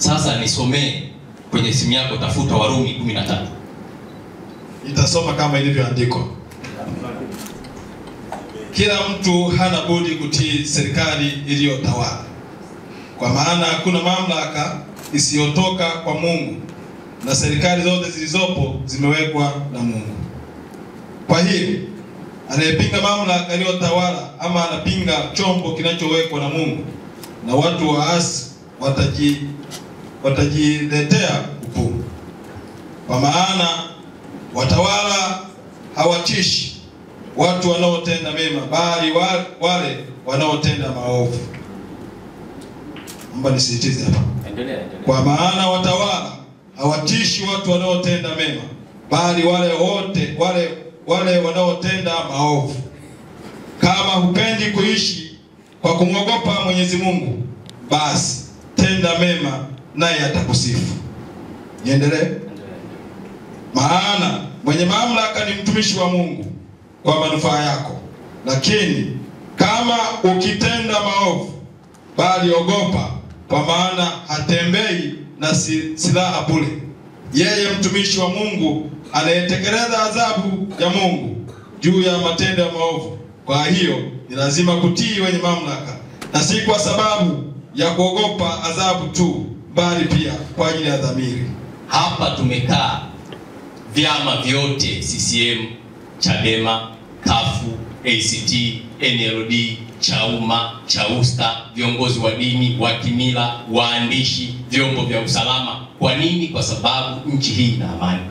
Sasa nisomee kwenye simu yako, tafuta Warumi 13. Itasoma kama ilivyoandikwa. Kila mtu hana budi kutii serikali iliyotawala, kwa maana hakuna mamlaka isiyotoka kwa Mungu, na serikali zote zilizopo zimewekwa na Mungu. Kwa hiyo anayepinga mamlaka iliyotawala ama anapinga chombo kinachowekwa na Mungu, na watu waasi watajiletea hukumu. Kwa maana watawala hawatishi watu wanaotenda mema, bali wale wanaotenda maovu. Mbona nisitize hapa? Endelea. Kwa maana watawala hawatishi watu wanaotenda mema, bali wale wanaotenda maovu. Kama hupendi kuishi kwa kumwogopa Mwenyezi Mungu, basi tenda mema naye atakusifu. Niendelee. Maana mwenye mamlaka ni mtumishi wa Mungu kwa manufaa yako. Lakini kama ukitenda maovu, bali ogopa, kwa maana hatembei na silaha bure. Yeye mtumishi wa Mungu anayetekeleza adhabu ya Mungu juu ya matendo ya maovu. Kwa hiyo ni lazima kutii wenye mamlaka, na si kwa sababu ya kuogopa adhabu tu, bali pia kwa ajili ya dhamiri. Hapa tumekaa vyama vyote, CCM, Chadema, Kafu, ACT, NLD, Chauma, Chausta, viongozi wa dini, wa kimila, waandishi, vyombo vya usalama. Kwa nini? Kwa sababu nchi hii ina amani.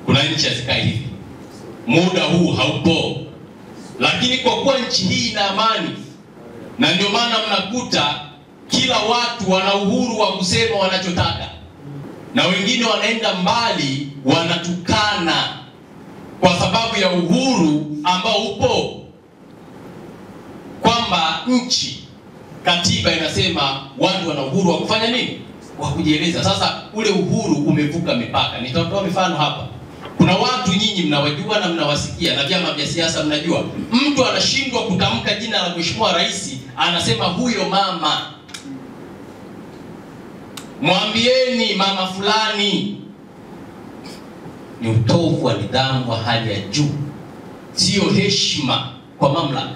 Kuna nchi hazikai hivi, muda huu haupo. Lakini kwa kuwa nchi hii ina amani, na ndio maana mnakuta kila watu wana uhuru wa kusema wanachotaka, na wengine wanaenda mbali, wanatukana kwa sababu ya uhuru ambao upo, kwamba nchi, katiba inasema watu wana uhuru wa kufanya nini? Wa kujieleza. Sasa ule uhuru umevuka mipaka. Nitatoa mifano hapa. Kuna watu nyinyi mnawajua na mnawasikia, na vyama vya siasa mnajua, mtu anashindwa kutamka jina la Mheshimiwa Rais, anasema huyo mama. Mwambieni mama fulani. Ni utovu wa nidhamu wa hali ya juu, sio heshima kwa mamlaka.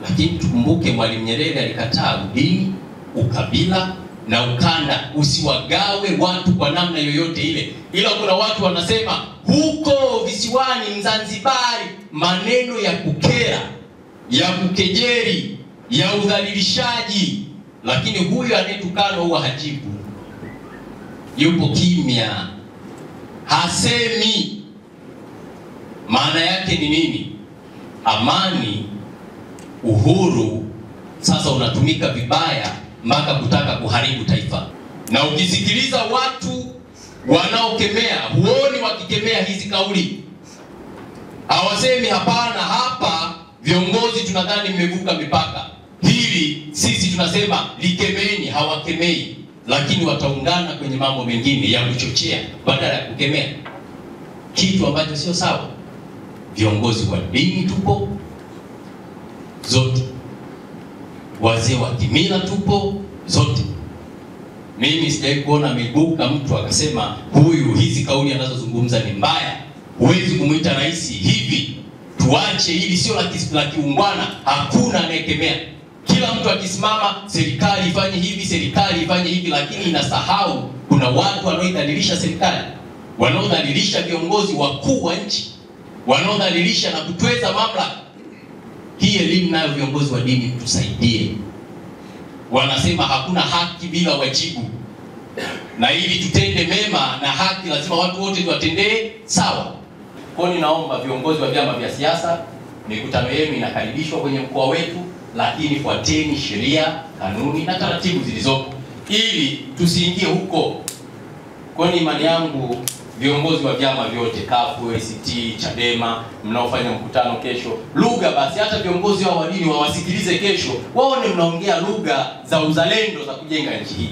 Lakini tukumbuke Mwalimu Nyerere alikataa udini, ukabila na ukanda, usiwagawe watu kwa namna yoyote ile. Ila kuna watu wanasema huko visiwani Mzanzibari, maneno ya kukera, ya kukejeri, ya udhalilishaji, lakini huyo anayetukana huwa hajibu, yupo kimya, hasemi. Maana yake ni nini? Amani, uhuru sasa unatumika vibaya mpaka kutaka kuharibu taifa. Na ukisikiliza watu wanaokemea, huoni wakikemea hizi kauli. Hawasemi hapana, hapa viongozi tunadhani mmevuka mipaka, hili sisi tunasema likemeni. Hawakemei, lakini wataungana kwenye mambo mengine ya kuchochea badala ya kukemea, kitu ambacho sio sawa. Viongozi wa dini tupo zote, wazee wa kimila tupo zote. Mimi sijawahi kuona ameibuka mtu akasema huyu, hizi kauli anazozungumza ni mbaya, huwezi kumuita rais hivi, tuache hili, sio la kiungwana. Hakuna anayekemea. Kila mtu akisimama, serikali ifanye hivi, serikali ifanye hivi, lakini inasahau kuna watu wanaodhalilisha serikali, wanaodhalilisha viongozi wakuu wa nchi, wanaodhalilisha na kutweza mamlaka. Hii elimu nayo viongozi wa dini tusaidie. Wanasema hakuna haki bila wajibu, na ili tutende mema na haki lazima watu wote tuwatendee sawa. Kwa hiyo naomba viongozi wa vyama vya siasa, mikutano yenu inakaribishwa kwenye mkoa wetu, lakini fuateni sheria, kanuni na taratibu zilizopo ili tusiingie huko. Kwa hiyo imani yangu viongozi wa vyama vyote, Kafu, ACT, Chadema, mnaofanya mkutano kesho, lugha basi hata viongozi wa dini wawasikilize kesho, waone mnaongea lugha za uzalendo za kujenga nchi hii.